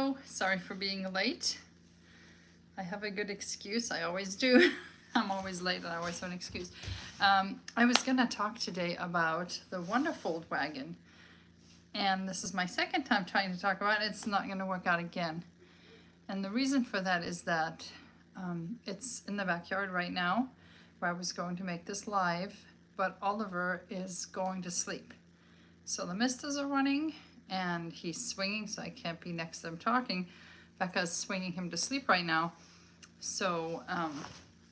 Hello, sorry for being late. I have a good excuse, I always do. I'm always late and I always have an excuse. I was gonna talk today about the Wonderfold wagon. And this is my second time trying to talk about it. It's not gonna work out again. And the reason for that is that it's in the backyard right now, where I was going to make this live, but Oliver is going to sleep. So the misters are running and he's swinging, so I can't be next to him talking. Becca's swinging him to sleep right now. So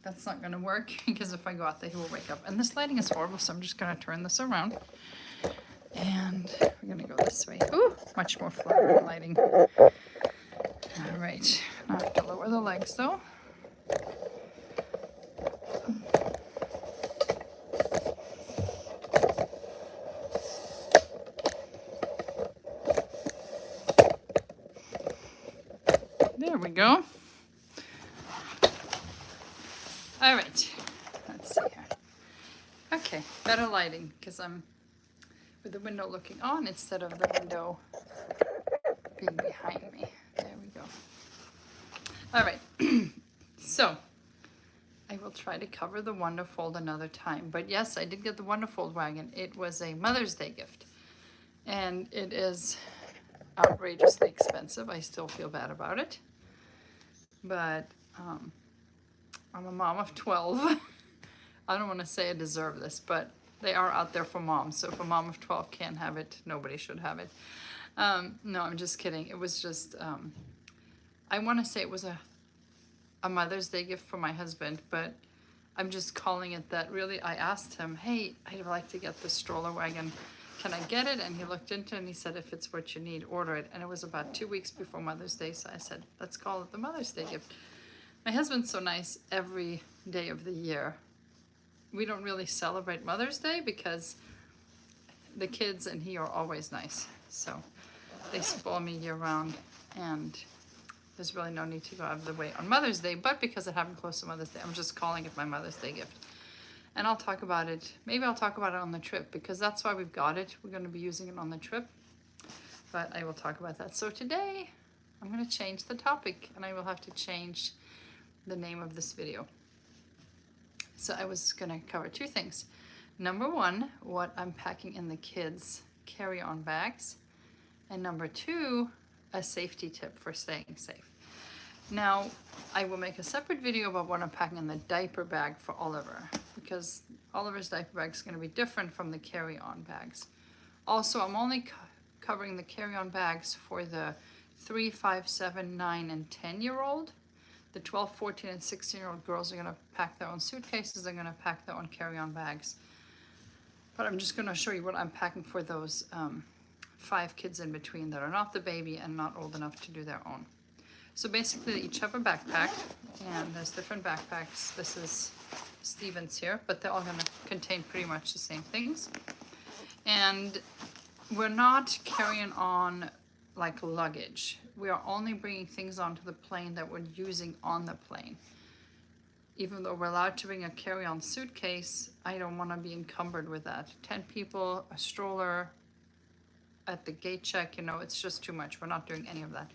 that's not gonna work because if I go out there, he will wake up. And this lighting is horrible, so I'm just gonna turn this around. And we're gonna go this way. Ooh, much more flat lighting. All right, now I have to lower the legs though. There we go. All right, let's see here. Okay, better lighting because I'm with the window looking on instead of the window being behind me. There we go. All right, so I will try to cover the Wonderfold another time. But yes, I did get the Wonderfold wagon. It was a Mother's Day gift. And it is outrageously expensive. I still feel bad about it. But I'm a mom of 12. I don't want to say I deserve this, but they are out there for moms. So if a mom of 12 can't have it, nobody should have it. No, I'm just kidding. It was just, I want to say it was a Mother's Day gift for my husband, but I'm just calling it that. Really, I asked him, hey, I'd like to get this stroller wagon. Can I get it? And he looked into it and he said, if it's what you need, order it. And it was about 2 weeks before Mother's Day, so I said, let's call it the Mother's Day gift. My husband's so nice every day of the year. We don't really celebrate Mother's Day because the kids and he are always nice. So they spoil me year round, and there's really no need to go out of the way on Mother's Day, but because it happened close to Mother's Day, I'm just calling it my Mother's Day gift. And I'll talk about it, maybe I'll talk about it on the trip, because that's why we've got it. We're going to be using it on the trip, but I will talk about that. So today, I'm going to change the topic, and I will have to change the name of this video. So I was going to cover two things. Number one, what I'm packing in the kids' carry-on bags. And number two, a safety tip for staying safe. Now, I will make a separate video about what I'm packing in the diaper bag for Oliver, because Oliver's diaper bag is going to be different from the carry-on bags. Also, I'm only covering the carry-on bags for the 3, 5, 7, 9, and 10-year-old. The 12, 14, and 16-year-old girls are going to pack their own suitcases. They're going to pack their own carry-on bags. But I'm just going to show you what I'm packing for those 5 kids in between that are not the baby and not old enough to do their own. So basically, they each have a backpack, and there's different backpacks. This is Steven's here, but they're all going to contain pretty much the same things. And we're not carrying on like luggage. We are only bringing things onto the plane that we're using on the plane. Even though we're allowed to bring a carry-on suitcase, I don't want to be encumbered with that. 10 people, a stroller, at the gate check, you know, it's just too much. We're not doing any of that.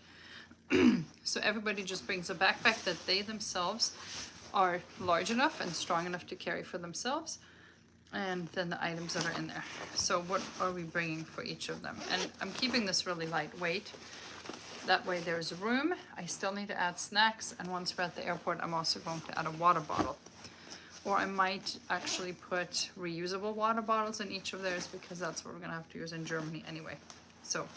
So everybody just brings a backpack that they themselves are large enough and strong enough to carry for themselves, and then the items that are in there. So what are we bringing for each of them? And I'm keeping this really lightweight. That way there's room. I still need to add snacks, and once we're at the airport, I'm also going to add a water bottle. Or I might actually put reusable water bottles in each of theirs, because that's what we're gonna have to use in Germany anyway. So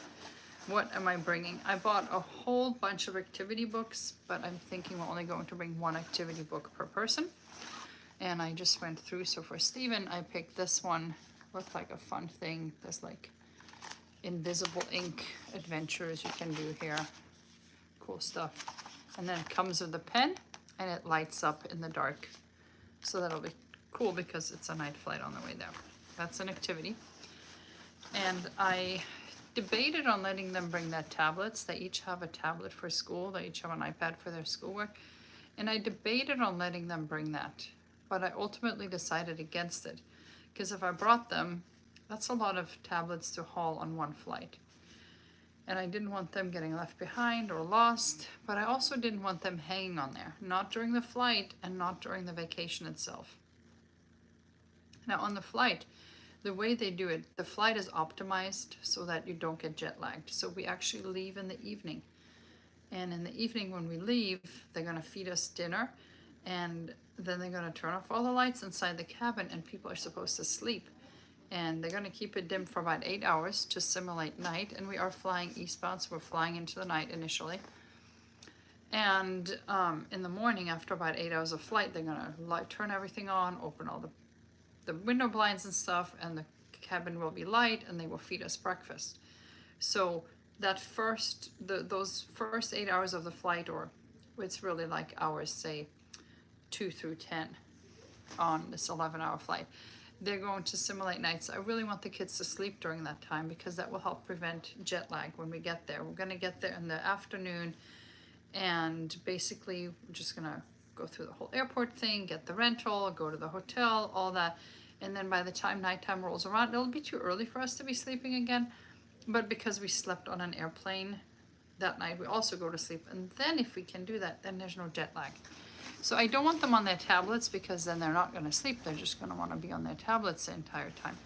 what am I bringing? I bought a whole bunch of activity books, but I'm thinking we're only going to bring one activity book per person. And I just went through, so for Steven, I picked this one. Looked like a fun thing. There's like invisible ink adventures you can do here. Cool stuff. And then it comes with a pen, and it lights up in the dark. So that'll be cool because it's a night flight on the way there. That's an activity. And I debated on letting them bring their tablets. They each have a tablet for school. They each have an iPad for their schoolwork. And I debated on letting them bring that. But I ultimately decided against it. Because if I brought them, that's a lot of tablets to haul on one flight. And I didn't want them getting left behind or lost, but I also didn't want them hanging on there, not during the flight and not during the vacation itself. Now on the flight, the way they do it, the flight is optimized so that you don't get jet lagged. So we actually leave in the evening. And in the evening when we leave, they're gonna feed us dinner, and then they're gonna turn off all the lights inside the cabin, and people are supposed to sleep. And they're gonna keep it dim for about 8 hours to simulate night, and we are flying eastbound, so we're flying into the night initially. And in the morning, after about 8 hours of flight, they're gonna turn everything on, open all the window blinds and stuff, and the cabin will be light, and they will feed us breakfast. So that those first 8 hours of the flight, or it's really like hours, say 2 through 10 on this 11-hour flight, they're going to simulate nights. I really want the kids to sleep during that time because that will help prevent jet lag when we get there. We're gonna get there in the afternoon, and basically we're just gonna go through the whole airport thing, get the rental, go to the hotel, all that. And then by the time nighttime rolls around, it'll be too early for us to be sleeping again. But because we slept on an airplane that night, we also go to sleep. And then if we can do that, then there's no jet lag. So I don't want them on their tablets because then they're not going to sleep. They're just going to want to be on their tablets the entire time.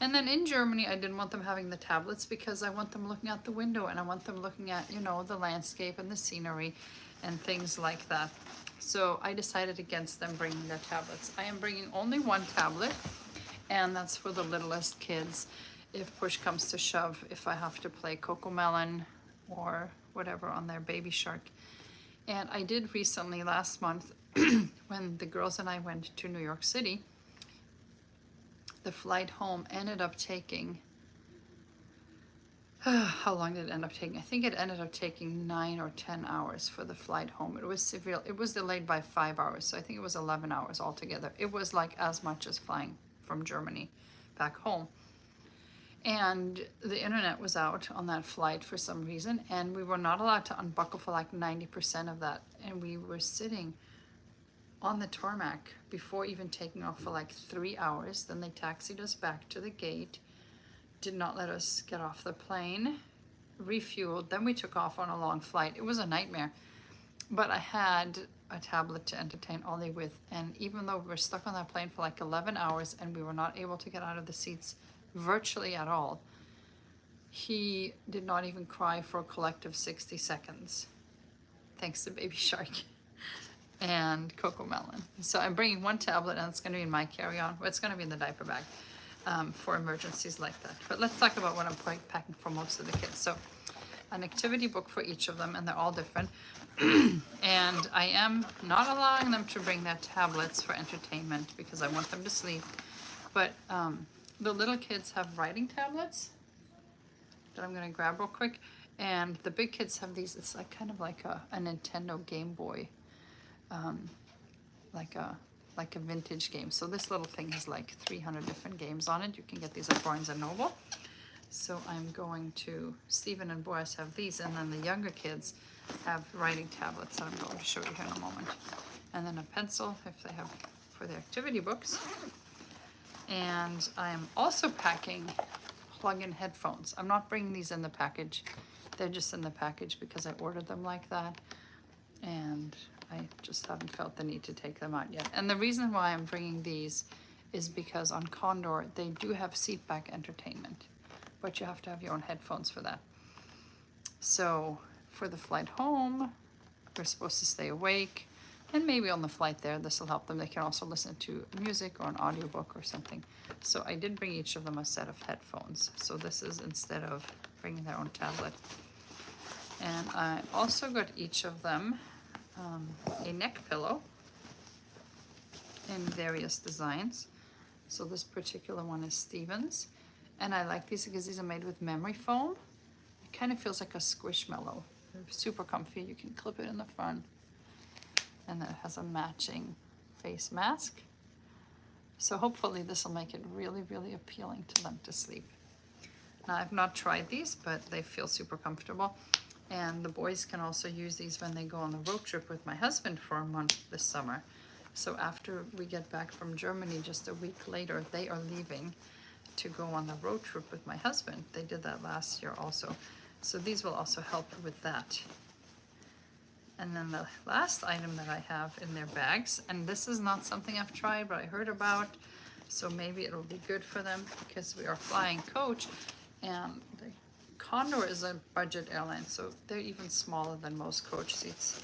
And then in Germany, I didn't want them having the tablets because I want them looking out the window, and I want them looking at, you know, the landscape and the scenery and things like that. So I decided against them bringing their tablets. I am bringing only one tablet, and that's for the littlest kids. If push comes to shove, if I have to play Cocomelon or whatever on their Baby Shark. And I did recently, last month, when the girls and I went to New York City, the flight home ended up taking, how long did it end up taking? I think it ended up taking 9 or 10 hours for the flight home. It was delayed by 5 hours, so I think it was 11 hours altogether. It was like as much as flying from Germany back home. And the internet was out on that flight for some reason, and we were not allowed to unbuckle for like 90% of that. And we were sitting on the tarmac before even taking off for like 3 hours. Then they taxied us back to the gate, did not let us get off the plane, refueled, then we took off on a long flight. It was a nightmare. But I had a tablet to entertain Ollie with, and even though we were stuck on that plane for like 11 hours and we were not able to get out of the seats virtually at all, he did not even cry for a collective 60 seconds, thanks to Baby Shark and Cocomelon. So I'm bringing one tablet, and it's going to be in my carry-on. Well, it's going to be in the diaper bag for emergencies like that. But let's talk about what I'm packing for most of the kids. So an activity book for each of them, and they're all different. And I am not allowing them to bring their tablets for entertainment because I want them to sleep. But the little kids have writing tablets that I'm going to grab real quick, and the big kids have these. It's like kind of like a Nintendo Game Boy, like a vintage game. So this little thing has like 300 different games on it. You can get these at Barnes and Noble. So I'm going to, Stephen and Boris have these, and then the younger kids have writing tablets that I'm going to show you here in a moment. And then a pencil if they have for their activity books. And I am also packing plug-in headphones. I'm not bringing these in the package. They're just in the package because I ordered them like that. And I just haven't felt the need to take them out yet. And the reason why I'm bringing these is because on Condor, they do have seat back entertainment, but you have to have your own headphones for that. So for the flight home, we're supposed to stay awake, and maybe on the flight there, this will help them. They can also listen to music or an audiobook or something. So I did bring each of them a set of headphones. So this is instead of bringing their own tablet. And I also got each of them a neck pillow in various designs. So this particular one is Stevens. And I like these because these are made with memory foam. It kind of feels like a Squishmallow. They're super comfy. You can clip it in the front. And then it has a matching face mask. So hopefully this will make it really, really appealing to them to sleep. Now I've not tried these, but they feel super comfortable. And the boys can also use these when they go on the road trip with my husband for a month this summer. So after we get back from Germany, just a week later, they are leaving to go on the road trip with my husband. They did that last year also. So these will also help with that. And then the last item that I have in their bags, and this is not something I've tried, but I heard about, so maybe it'll be good for them because we are flying coach, and the Condor is a budget airline, so they're even smaller than most coach seats.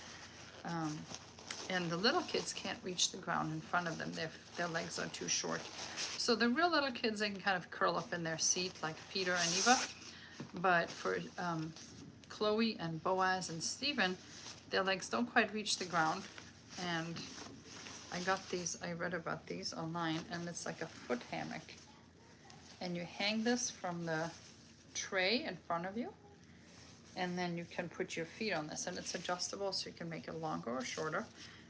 And the little kids can't reach the ground in front of them. Their legs are too short. So the real little kids, they can kind of curl up in their seat like Peter and Eva. But for Chloe and Boaz and Stephen, their legs don't quite reach the ground. And I got these, I read about these online, and it's like a foot hammock. And you hang this from the tray in front of you. And then you can put your feet on this, and it's adjustable so you can make it longer or shorter.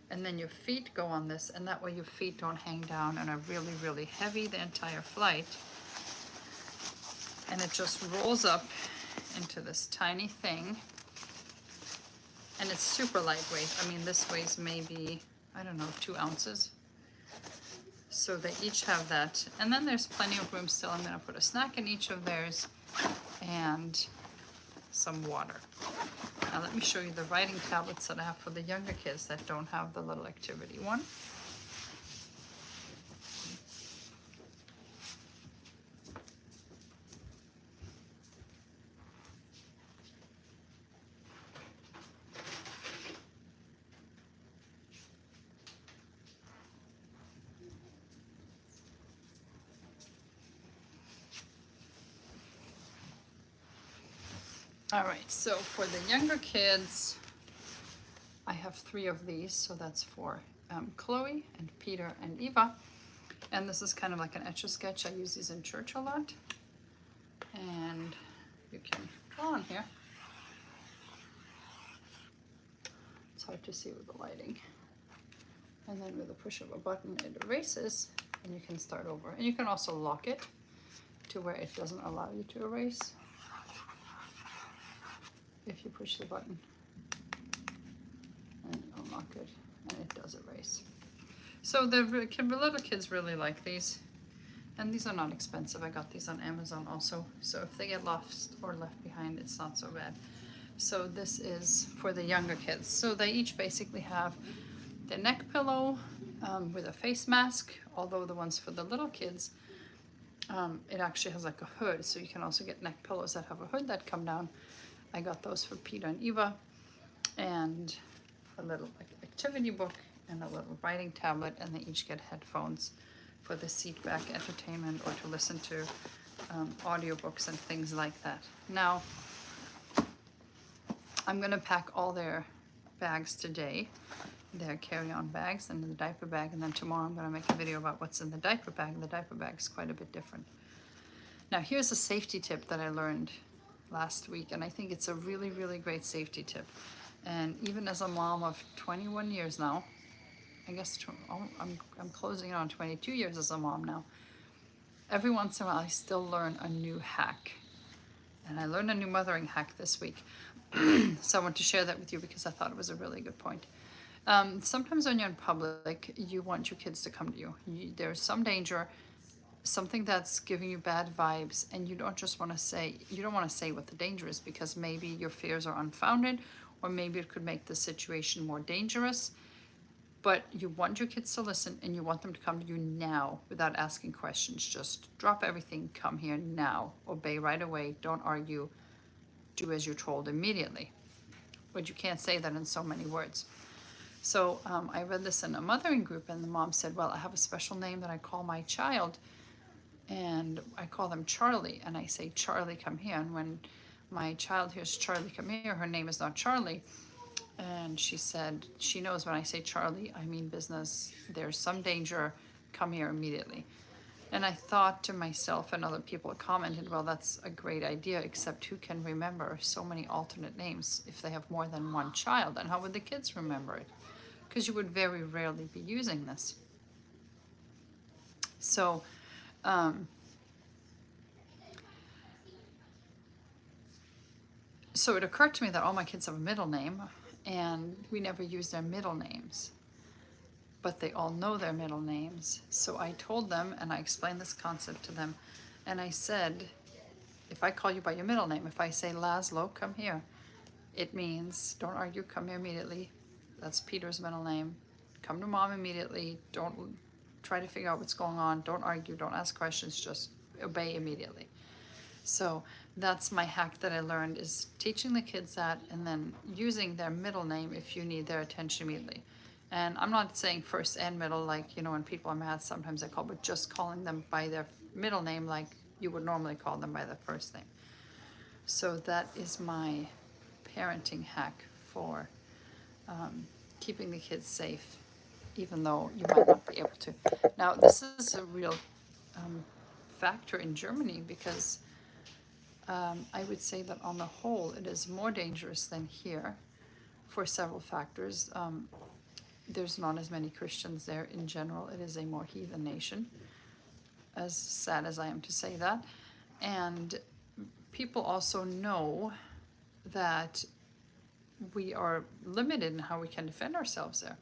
And then your feet go on this, and that way your feet don't hang down and are really, really heavy the entire flight. And it just rolls up into this tiny thing. And it's super lightweight. I mean, this weighs maybe, I don't know, 2 ounces. So they each have that. And then there's plenty of room still. I'm gonna put a snack in each of theirs and some water. Now let me show you the writing tablets that I have for the younger kids that don't have the little activity one. All right, so for the younger kids, I have 3 of these, so that's for Chloe and Peter and Eva. And this is kind of like an Etch-a-Sketch. I use these in church a lot. And you can draw on here. It's hard to see with the lighting. And then with the push of a button, it erases, and you can start over. And you can also lock it to where it doesn't allow you to erase. If you push the button and unlock it, and it does erase. So the little kids really like these, and these are not expensive. I got these on Amazon also, so if they get lost or left behind, it's not so bad. So this is for the younger kids. So they each basically have the neck pillow with a face mask, although the ones for the little kids, it actually has like a hood, so you can also get neck pillows that have a hood that come down. I got those for Peter and Eva, and a little activity book and a little writing tablet, and they each get headphones for the seat back entertainment or to listen to audiobooks and things like that. Now, I'm gonna pack all their bags today, their carry-on bags and the diaper bag, and then tomorrow I'm gonna make a video about what's in the diaper bag. The diaper bag is quite a bit different. Now, here's a safety tip that I learned last week, and I think it's a really, really great safety tip. And even as a mom of 21 years now, I guess I'm closing on 22 years as a mom now, every once in a while I still learn a new hack. And I learned a new mothering hack this week. So I want to share that with you because I thought it was a really good point. Sometimes when you're in public, you want your kids to come to you. There's some danger, something that's giving you bad vibes, and you don't want to say what the danger is, because maybe your fears are unfounded, or maybe it could make the situation more dangerous. But you want your kids to listen, and you want them to come to you now without asking questions. Just drop everything, come here now, obey right away, don't argue, do as you're told immediately. But you can't say that in so many words. So I read this in a mothering group, and the mom said, well, I have a special name that I call my child, and I call them Charlie, and I say, Charlie, come here. And when my child hears Charlie, come here, her name is not Charlie. And she said, she knows when I say Charlie, I mean business. There's some danger, come here immediately. And I thought to myself, and other people commented, well, that's a great idea, except who can remember so many alternate names if they have more than one child? And how would the kids remember it? Because you would very rarely be using this. So, so it occurred to me that all my kids have a middle name, and we never use their middle names, but they all know their middle names. So I told them, and I explained this concept to them, and I said, if I call you by your middle name, if I say Laszlo, come here, it means don't argue, come here immediately. That's Peter's middle name. Come to mom immediately. Don't try to figure out what's going on. Don't argue, don't ask questions, just obey immediately. So that's my hack that I learned, is teaching the kids that, and then using their middle name if you need their attention immediately. And I'm not saying first and middle, like, you know, when people are mad, sometimes I call, but just calling them by their middle name like you would normally call them by their first name. So that is my parenting hack for keeping the kids safe, even though you might not be able to. Now, this is a real factor in Germany, because I would say that on the whole, it is more dangerous than here for several factors. There's not as many Christians there in general. It is a more heathen nation, as sad as I am to say that. And people also know that we are limited in how we can defend ourselves there.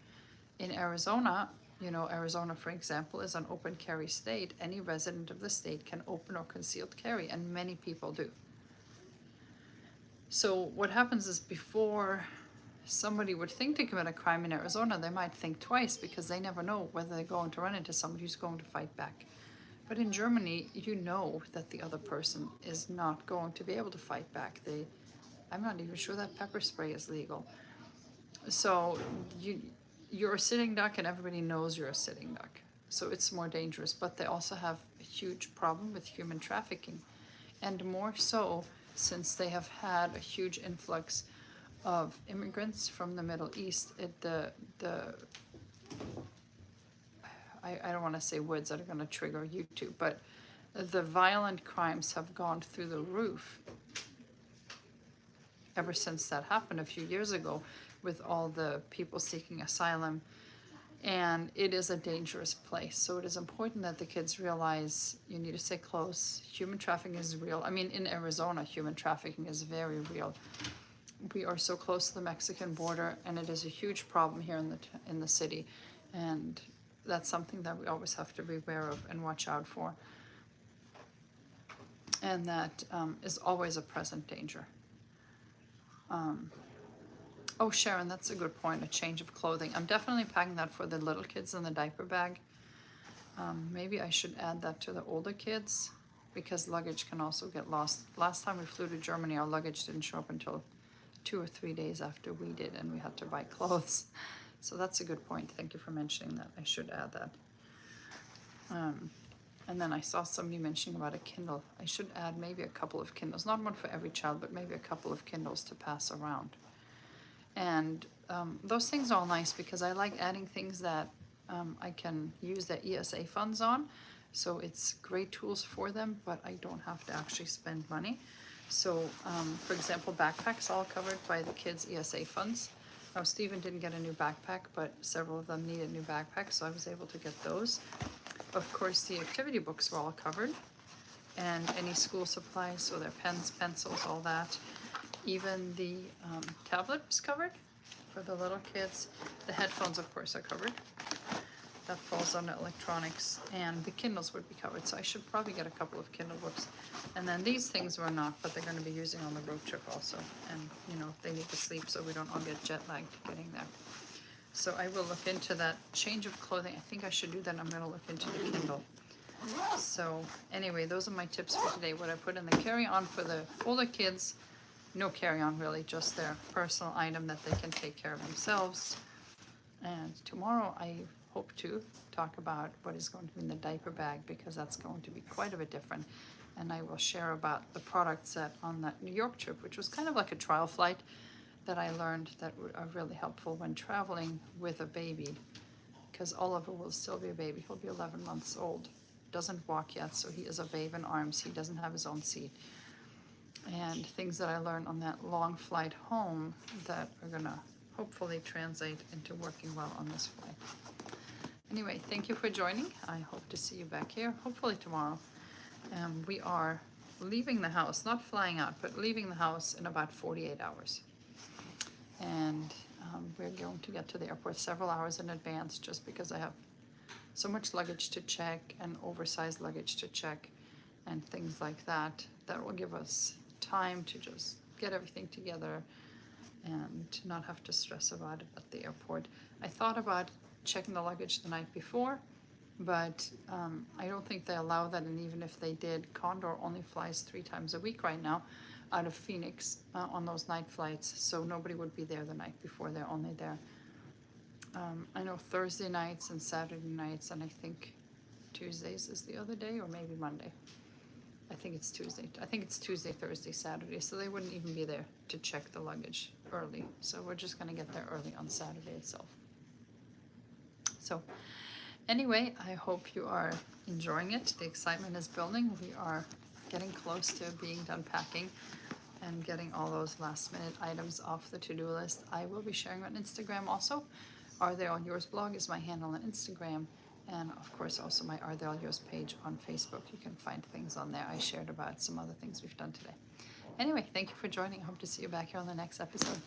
In Arizona, you know, Arizona, for example, is an open carry state. Any resident of the state can open or concealed carry, and many people do. So what happens is, before somebody would think to commit a crime in Arizona, they might think twice, because they never know whether they're going to run into somebody who's going to fight back. But in Germany, you know that the other person is not going to be able to fight back. I'm not even sure that pepper spray is legal. So you're a sitting duck, and everybody knows you're a sitting duck. So it's more dangerous. But they also have a huge problem with human trafficking, and more so since they have had a huge influx of immigrants from the Middle East. I don't want to say words that are going to trigger YouTube, but the violent crimes have gone through the roof ever since that happened a few years ago, with all the people seeking asylum. And it is a dangerous place. So it is important that the kids realize you need to stay close. Human trafficking is real. I mean, in Arizona, human trafficking is very real. We are so close to the Mexican border, and it is a huge problem here in the city. And that's something that we always have to be aware of and watch out for. And that is always a present danger. Oh, Sharon, that's a good point, a change of clothing. I'm definitely packing that for the little kids in the diaper bag. Maybe I should add that to the older kids, because luggage can also get lost. Last time we flew to Germany, our luggage didn't show up until 2 or 3 days after we did, and we had to buy clothes. So that's a good point. Thank you for mentioning that. I should add that. And then I saw somebody mentioning about a Kindle. I should add maybe a couple of Kindles, not one for every child, but maybe a couple of Kindles to pass around. And those things are all nice, because I like adding things that I can use the ESA funds on. So it's great tools for them, but I don't have to actually spend money. So for example, backpacks all covered by the kids' ESA funds. Now, Stephen didn't get a new backpack, but several of them needed new backpacks, so I was able to get those. Of course, the activity books were all covered, and any school supplies, so their pens, pencils, all that. Even the tablet was covered for the little kids. The headphones, of course, are covered. That falls under electronics, and the Kindles would be covered. So I should probably get a couple of Kindle books. And then these things were not, but they're going to be using on the road trip also. And, you know, they need to sleep so we don't all get jet lagged getting there. So I will look into that change of clothing. I think I should do that. I'm going to look into the Kindle. So anyway, those are my tips for today. What I put in the carry-on for the older kids, no carry-on really, just their personal item that they can take care of themselves. And tomorrow I hope to talk about what is going to be in the diaper bag, because that's going to be quite a bit different. And I will share about the products that on that New York trip, which was kind of like a trial flight, that I learned that are really helpful when traveling with a baby, because Oliver will still be a baby. He'll be 11 months old. Doesn't walk yet, so he is a babe in arms. He doesn't have his own seat. And things that I learned on that long flight home that are going to hopefully translate into working well on this flight. Anyway, thank you for joining. I hope to see you back here, hopefully tomorrow. We are leaving the house, not flying out, but leaving the house in about 48 hours. And we're going to get to the airport several hours in advance, just because I have so much luggage to check and oversized luggage to check. and things like that. That will give us time to just get everything together and not have to stress about it at the airport. I thought about checking the luggage the night before, but I don't think they allow that, and even if they did, Condor only flies 3 times a week right now out of Phoenix on those night flights, so nobody would be there the night before. They're only there I know Thursday nights and Saturday nights, and I think Tuesdays is the other day, or maybe Monday. I think it's Tuesday. I think it's Tuesday, Thursday, Saturday, so they wouldn't even be there to check the luggage early. So we're just gonna get there early on Saturday itself. So anyway, I hope you are enjoying it. The excitement is building. We are getting close to being done packing and getting all those last minute items off the to-do list. I will be sharing on Instagram also. Are They All Yours blog is my handle on Instagram. And of course also my Are They All Yours page on Facebook. You can find things on there. I shared about some other things we've done today. Anyway, thank you for joining. I hope to see you back here on the next episode.